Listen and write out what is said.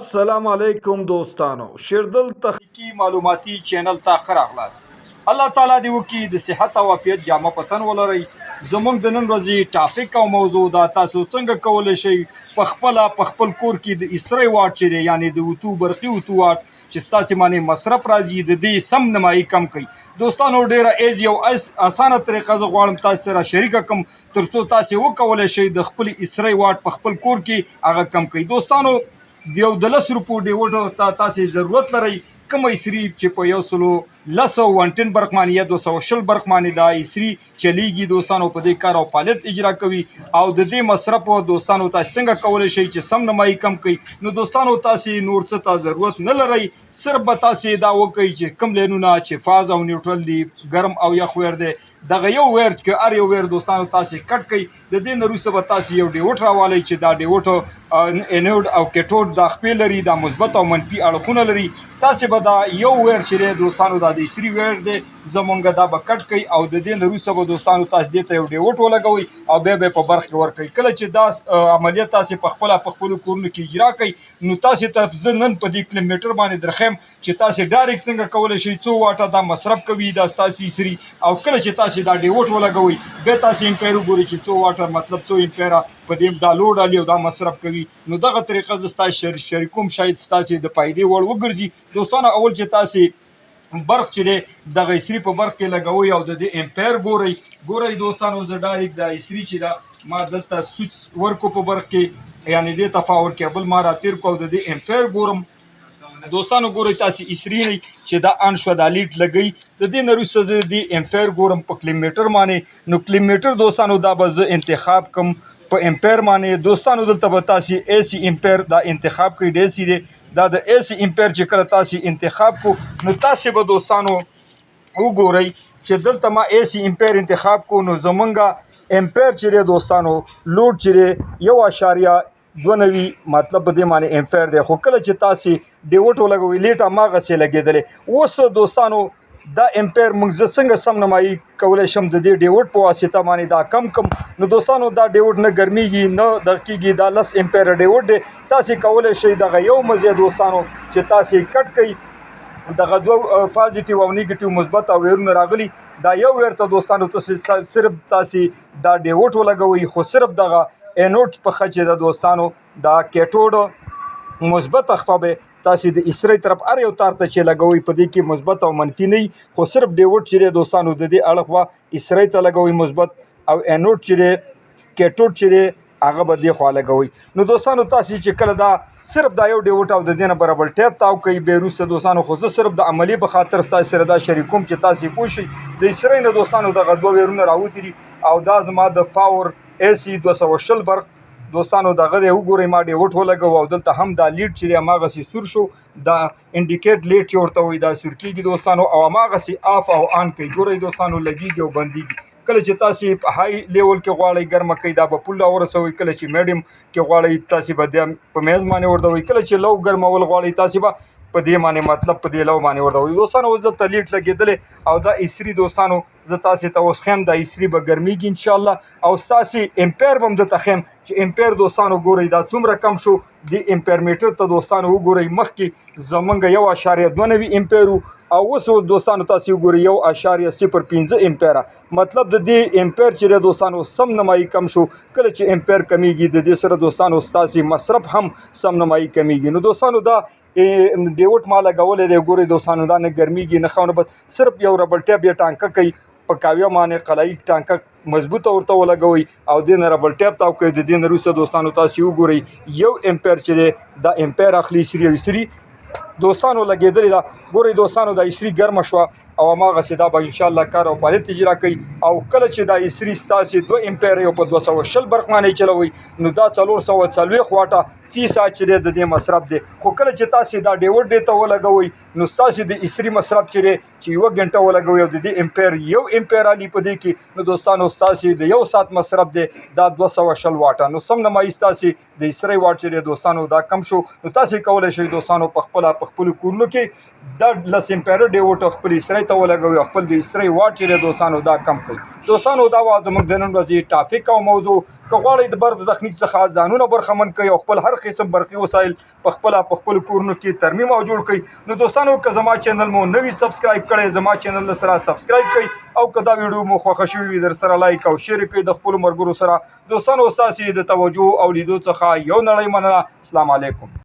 السلام علیکم دوستانو شیردل تخنیکی معلوماتي چینل ته ښه راغلاست. الله تعالی دې وکړي د صحت او عافیت جامه په تن ولرئ. زموږ د نن ورځې ټاپک او موضوع دا تاسو څنګه کولی شئ په خپل کور کې د اسرې واټ چې دی یعنې د اوتو برقي اوتو واټ چې ستاسې باندې مصرف راځي د دې سم نمایي کم کوي. دوستانو ډېره ایزي او اسانه طریقه زه غواړم تاسو سره شریکه کړم تر څو تاسې وکولی شئ د خپل اسرې واټ په خپل کور کې هغه کم کوي. دوستانو د یو د 10 روپو ډیوډ ته تاسې ضرورت لرئ کوم اسري چې په 119 برق باندې یا 220 برق باندې دا اسري چلیږي. دوستانو په دې کار او فعالیت اجرا کوي او د دې مصرف دوستانو تاسو څنګه کولی شئ چې سم نمایي کم کوي. نو دوستانو تاسې نور څه ته ضرورت نه لرئ، صرف به تاسې دا وکړئ چې کوم لینونه چې فاز او نیوټرل دي ګرم او یخ ویر دی دغه یو ویر کې هر یو ویر دوستانو تاسې کټ کوئ. د دې نه وروسته به تاسې یو ډیوډ راوالئ چې دا ډیوډ انوډ او کیټوډ دا خپې لري، دا مثبت او منفي اړخونه لري. تاسې به دا یو ویر چې دی دوستانو دا د اسري ویر دی زمونږ دا به کټ کوئ او د دې نه وروسته به دوستانو تاسې دې ته یو ډیوډ ولګوئ او بیا به یې په برق کې ورکوئ. کله چې دا عملیات تاسې په خپلو کورونو کې اجرا کوئ نو تاسې ته زه نن په دې کیلومیټر باندې درښیم چې تاسې ډایرکټ څنګه کولی شئ څو واټه دا مصرف کوي دا ستاسې اسري. او کله چې تاسې دا ډیوډ ولګوئ بیا تاسې امپیر وګورئ چې څو واټه مطلب څو امپیره په دې دا لوډ علي او دا مصرف کوي. نو دغه طریقه زه ستاسو شریکوم شاید ستاسې د فایدې وړ وګرځي. دوستانو اول چې تاسې برق چې دی دغه اسري په برق کې لګوئ او د دې امپیر ګورئ. دوستانو زه ډایرکټ دا اسري چې ده ما دلته سوچ ورکو په برق کې یعنې دې ته پاور کیبل ما راتېر کړو او د دې امپیر ګورم. دوستانو ګورئ تاسې اسري نه چې دا ان شوه دا لیډ لګئ د دې نه وروسته زه د امپیر ګورم په کیلومیټر باندې. نو کیلومیټر دوستانو دا به زه انتخاب کړم په امپیر باندې. دوستانو دلته به تاسې اے سی امپیر دا انتخاب کړئ. ډی سی دی دا د اے سی امپیر چې کله تاسې انتخاب کړو نو تاسې به دوستانو وګورئ چې دلته ما اے سی امپیر انتخاب کړو نو زمونږ امپیر چې دی دوستانو لوډ چې دی 1.92 مطلب په دې باندې امپیر دی. خو کله چې تاسې ډیوډ ولګوئ لیټ هماغسې لګېدلې. اوس دوستانو دا امپیر موږ زه څنګه سم نمایي کولی شم د دې ډیوډ په واسطه باندې دا کم کم. نو دوستانو دا ډیوډ نه ګرمیږي نه دغه کېږي دا 10 امپیر ډیوډ دی. تاسې کولی شئ دغه یو مزه دوستانو چې تاسې کټ کوئ دغه دوه پازیټیو او نیګیټیو مثبت او ویرونه راغلي دا یو ویر ته دوستانو تاسې صرف تاسې دا ډیوډ ولګوئ خو صرف دغه انوډ په خچې ده دوستانو دا کیټوډ مثبت اخوا به تاسې د اسرې طرف هر یو تار ته چې لګوئ په دې کې مثبت او منفي نه وي خو صرف ډیوډ چې دی دوستانو د دې اړخ وا اسرې ته لګوئ مثبت او انوډ چې دی کیټوډ چې دی هغه به دې خوا لګوئ. نو دوستانو تاسې چې کله دا صرف دا یو ډیوډ او د دې نه برابر ټیپ تاو کوي بیا وروسته دوستانو خو زه صرف د عملي په خاطر ستاسو سره دا شریکوم چې تاسې پوه شئ د اسرې نه دوستانو دغه دوه ویرونه راوتي دي او دا زما د پاور اے سی 220 برق دوستانو دغه دی وګورئ ما ډیوډ ولګو او دلته هم دا لیډ چې دی هماغسې سور شو دا انډیکیټ لیډ چې ورته وایي دا سور کېږي دوستانو او هماغسې آف او آن کوي. ګورئ دوستانو لګېږي او بندېږي. کله چې تاسې په های لیول کې غواړئ ګرمه کوي دا به پل راورسوئ. کله چې میډیم کې غواړئ تاسې به بیا په میز باندې ورته کله چې لو ګرمول غواړئ تاسې به په دې باندې مطلب په دې لو باندې ورته دوستانو اوس دلته لیډ لګېدلې او دا اسري دوستانو زه تاسې ته اوس ښیم دا اسري به ګرمیږي انشاءالله او ستاسې امپیر به هم دلته ښیم چې امپیر دوستانو ګورئ دا څومره کم شو. د امپیر میټر ته دوستانو وګورئ مخکې زمونږ 1.92 امپیر او اوس دوستانو تاسې وګورئ 1.05 امپیره مطلب د دې امپیر چې دی دوستانو سم نمایي کم شو. کله چې امپیر کمیږي د دې سره دوستانو ستاسې مصرف هم سم نمایي کمیږي. نو دوستانو دا ډیوډ ما لګولی دی ګورئ دوستانو دا نه ګرمیږي نه ښه نه بد صرف یو ربړ ټیپ یې ټانکه کوي په کاویه باندې قلعي ټانکه مضبوطه ورته ولګوئ او دې نه ربړ ټیپ تاو کوئ. د دې نه وروسته دوستانو تاسې وګورئ یو امپیر چې دی دا امپیر اخلي اسري او اسري دوستانو لګېدلې ده. ګورئ دوستانو دا اسري ګرمه شوه او هماغسې دا به انشاءالله کار او فعالیت اجرا کوي. او کله چې دا اسري ستاسې 2 امپیر یو په 220 برق باندې چلوئ نو دا 440 واټه فی ساعت چې دی د دې مصرف دی. خو کله چې تاسې دا ډیوډ دې ته ولګوئ نو ستاسې د اسري مصرف چې دی چې 1 غنټه ولګوئ او د دې امپیر 1 امپیر علي په دې کې نو دوستانو ستاسې د 1 ساعت مصرف دی دا 220 واټه. نو سم نمایي ستاسې د اسرې واټ چې دی دوستانو دا کم شو. نو تاسې کولی شئ دوستانو په خپلو کورونو کې دا 10 امپیر ډیوټ خپل استری ته ولګوي خپل د استری واټ چې دوستانو دا کم کړي دوستانو دا وا زموږ د نن ورځې ټاپک او موضوع که غواړئ د برق د تخنیک څخه ځانونه برخمن کړئ او خپل هر قسم برقي وسایل په خپل کورونو کې ترمیم او جوړ کړئ نو دوستانو که زما چینل مو نوی سبسکرایب کړئ زما چینل سره سبسکرایب کړئ او که دا ویډیو مو خوښه شوې وي در سره لایک او شیر کړئ د خپلو ملګرو سره دوستانو ستاسې د توجه او لیدو څخه یو نړۍ مننه. السلام علیکم.